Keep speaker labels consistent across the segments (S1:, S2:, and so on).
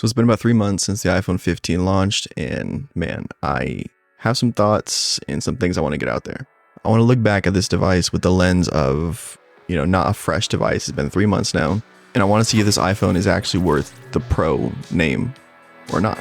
S1: So it's been about 3 months since the iPhone 15 launched, and man, I have some thoughts and some things I want to get out there. I want to look back at this device with the lens of, not a fresh device. It's been 3 months now, and I want to see if this iPhone is actually worth the Pro name or not.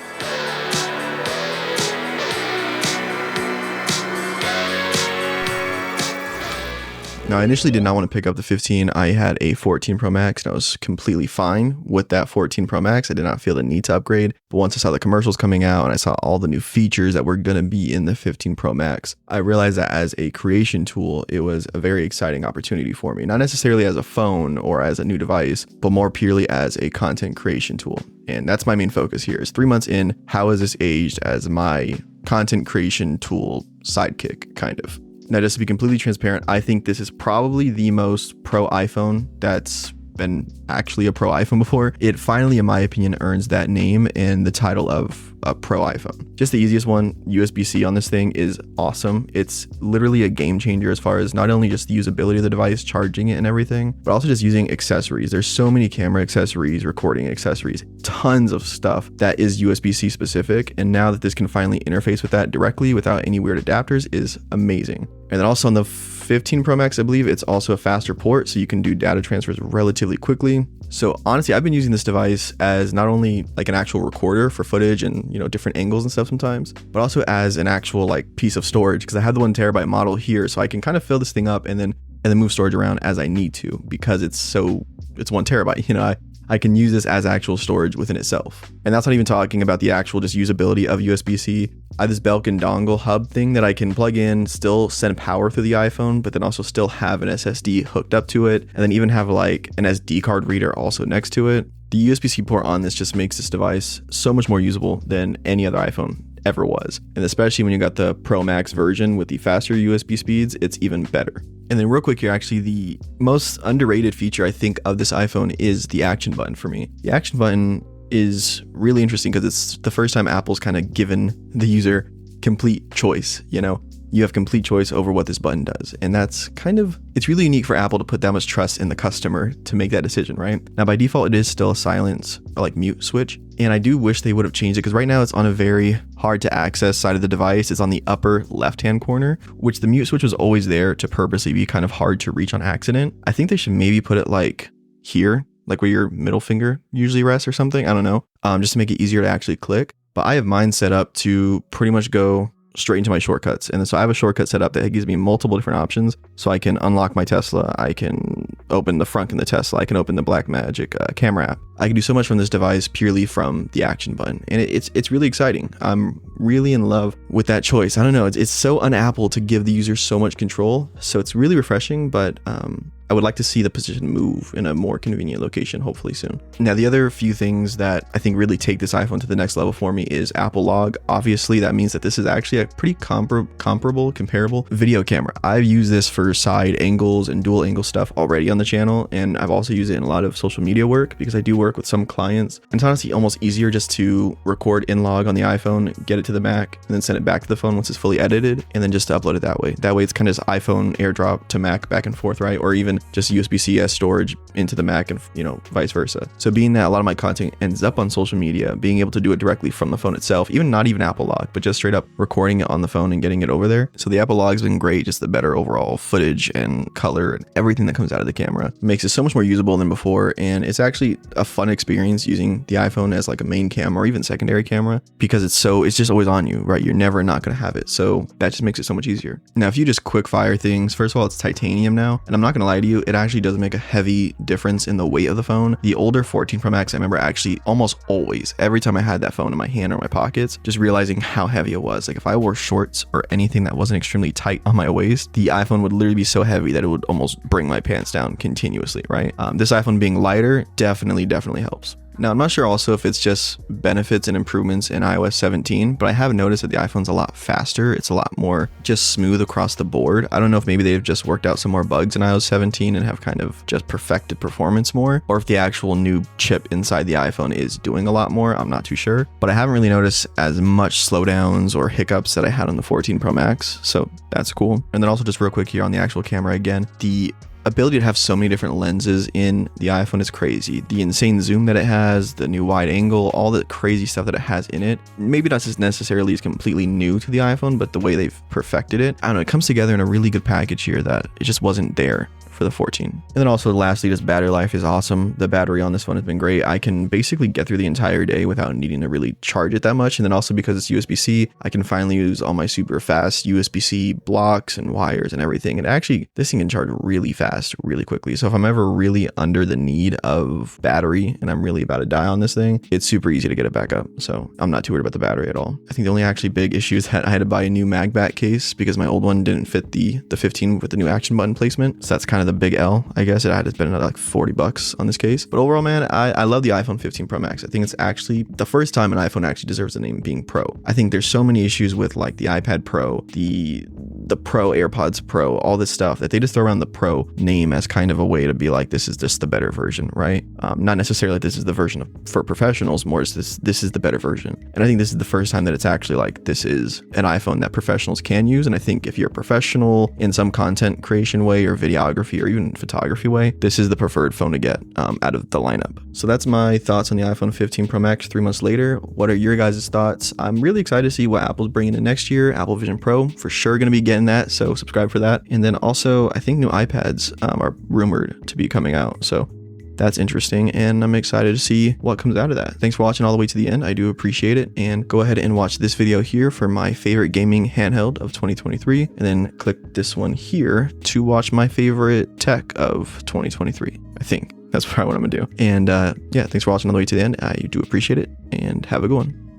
S1: Now, I initially did not want to pick up the 15. I had a 14 Pro Max and I was completely fine with that 14 Pro Max. I did not feel the need to upgrade. But once I saw the commercials coming out and I saw all the new features that were going to be in the 15 Pro Max, I realized that as a creation tool, it was a very exciting opportunity for me. Not necessarily as a phone or as a new device, but more purely as a content creation tool. And that's my main focus here is 3 months in, how has this aged as my content creation tool sidekick, kind of. Now, just to be completely transparent, I think this is probably the most pro iPhone that's been actually a pro iPhone before. It finally, in my opinion, earns that name and the title of a pro iPhone. Just the easiest one, USB-C on this thing is awesome. It's literally a game changer as far as not only just the usability of the device, charging it and everything, but also just using accessories. There's so many camera accessories, recording accessories, tons of stuff that is USB-C specific. And now that this can finally interface with that directly without any weird adapters is amazing. And then also on the 15 Pro Max, I believe it's also a faster port, so you can do data transfers relatively quickly. So honestly, I've been using this device as not only like an actual recorder for footage and, different angles and stuff sometimes, but also as an actual like piece of storage, because I have the 1 terabyte model here, so I can kind of fill this thing up and then move storage around as I need to, because it's 1 terabyte. I can use this as actual storage within itself. And that's not even talking about the actual just usability of USB-C. I have this Belkin dongle hub thing that I can plug in, still send power through the iPhone, but then also still have an SSD hooked up to it, and then even have like an SD card reader also next to it. The USB-C port on this just makes this device so much more usable than any other iPhone ever was. And especially when you got the Pro Max version with the faster USB speeds, it's even better. And then real quick here, actually the most underrated feature I think of this iPhone is the action button for me. The action button is really interesting because it's the first time Apple's kind of given the user complete choice. You have complete choice over what this button does. And that's it's really unique for Apple to put that much trust in the customer to make that decision, right? Now, by default, it is still a silence or like mute switch. And I do wish they would have changed it because right now it's on a very hard to access side of the device. It's on the upper left-hand corner, which the mute switch was always there to purposely be kind of hard to reach on accident. I think they should maybe put it like here, like where your middle finger usually rests or something. I don't know, just to make it easier to actually click. But I have mine set up to pretty much go straight into my shortcuts. And so I have a shortcut set up that gives me multiple different options. So I can unlock my Tesla. I can open the front in the Tesla. I can open the Blackmagic camera app. I can do so much from this device purely from the action button. And it's really exciting. I'm really in love with that choice. I don't know. It's so un-Apple to give the user so much control. So it's really refreshing, but I would like to see the position move in a more convenient location, hopefully soon. Now, the other few things that I think really take this iPhone to the next level for me is Apple Log. Obviously, that means that this is actually a pretty comparable video camera. I've used this for side angles and dual angle stuff already on the channel, and I've also used it in a lot of social media work because I do work with some clients. And it's honestly almost easier just to record in log on the iPhone, get it to the Mac, and then send it back to the phone once it's fully edited, and then just to upload it that way. That way, it's kind of just iPhone AirDrop to Mac back and forth, right? Or even just USB-C as storage into the Mac and vice versa. So being that a lot of my content ends up on social media, being able to do it directly from the phone itself, not even Apple Log, but just straight up recording it on the phone and getting it over there. So the Apple Log's been great, just the better overall footage and color and everything that comes out of the camera makes it so much more usable than before. And it's actually a fun experience using the iPhone as like a main camera or even secondary camera because it's just always on you, right? You're never not going to have it. So that just makes it so much easier. Now, if you just quick fire things, first of all, it's titanium now. And I'm not going to lie to you, it actually does make a heavy difference in the weight of the phone. The older 14 Pro Max, I remember actually almost always, every time I had that phone in my hand or my pockets, just realizing how heavy it was. Like if I wore shorts or anything that wasn't extremely tight on my waist, the iPhone would literally be so heavy that it would almost bring my pants down continuously, right? This iPhone being lighter definitely helps. Now, I'm not sure also if it's just benefits and improvements in iOS 17, but I have noticed that the iPhone's a lot faster. It's a lot more just smooth across the board. I don't know if maybe they've just worked out some more bugs in iOS 17 and have kind of just perfected performance more, or if the actual new chip inside the iPhone is doing a lot more. I'm not too sure, but I haven't really noticed as much slowdowns or hiccups that I had on the 14 Pro Max. So that's cool. And then also just real quick here on the actual camera again, the ability to have so many different lenses in the iPhone is crazy. The insane zoom that it has, the new wide angle, all the crazy stuff that it has in it. Maybe not just necessarily is completely new to the iPhone, but the way they've perfected it, I don't know, it comes together in a really good package here that it just wasn't there for the 14. And then also lastly, this battery life is awesome. The battery on this phone has been great. I can basically get through the entire day without needing to really charge it that much. And then also because it's USB-C, I can finally use all my super fast USB-C blocks and wires and everything. And actually, this thing can charge really fast, really quickly. So if I'm ever really under the need of battery and I'm really about to die on this thing, it's super easy to get it back up. So I'm not too worried about the battery at all. I think the only actually big issue is that I had to buy a new mag back case because my old one didn't fit the 15 with the new action button placement. So that's kind of the big L, I guess. It had to spend another like $40 on this case. But overall, man, I love the iPhone 15 Pro Max. I think it's actually the first time an iPhone actually deserves the name being Pro. I think there's so many issues with like the iPad Pro, the Pro, AirPods Pro, all this stuff that they just throw around the Pro name as kind of a way to be like, this is just the better version, right? Not necessarily this is the version for professionals, more as this is the better version. And I think this is the first time that it's actually like, this is an iPhone that professionals can use. And I think if you're a professional in some content creation way or videography or even photography way, this is the preferred phone to get out of the lineup. So that's my thoughts on the iPhone 15 Pro Max 3 months later. What are your guys' thoughts? I'm really excited to see what Apple's bringing in next year. Apple Vision Pro, for sure going to be getting that, so subscribe for that. And then also, I think new iPads are rumored to be coming out, so that's interesting, and I'm excited to see what comes out of that. Thanks for watching all the way to the end. I do appreciate it, and go ahead and watch this video here for my favorite gaming handheld of 2023, and then click this one here to watch my favorite tech of 2023. I think that's probably what I'm gonna do. And yeah, thanks for watching all the way to the end. I do appreciate it, and have a good one.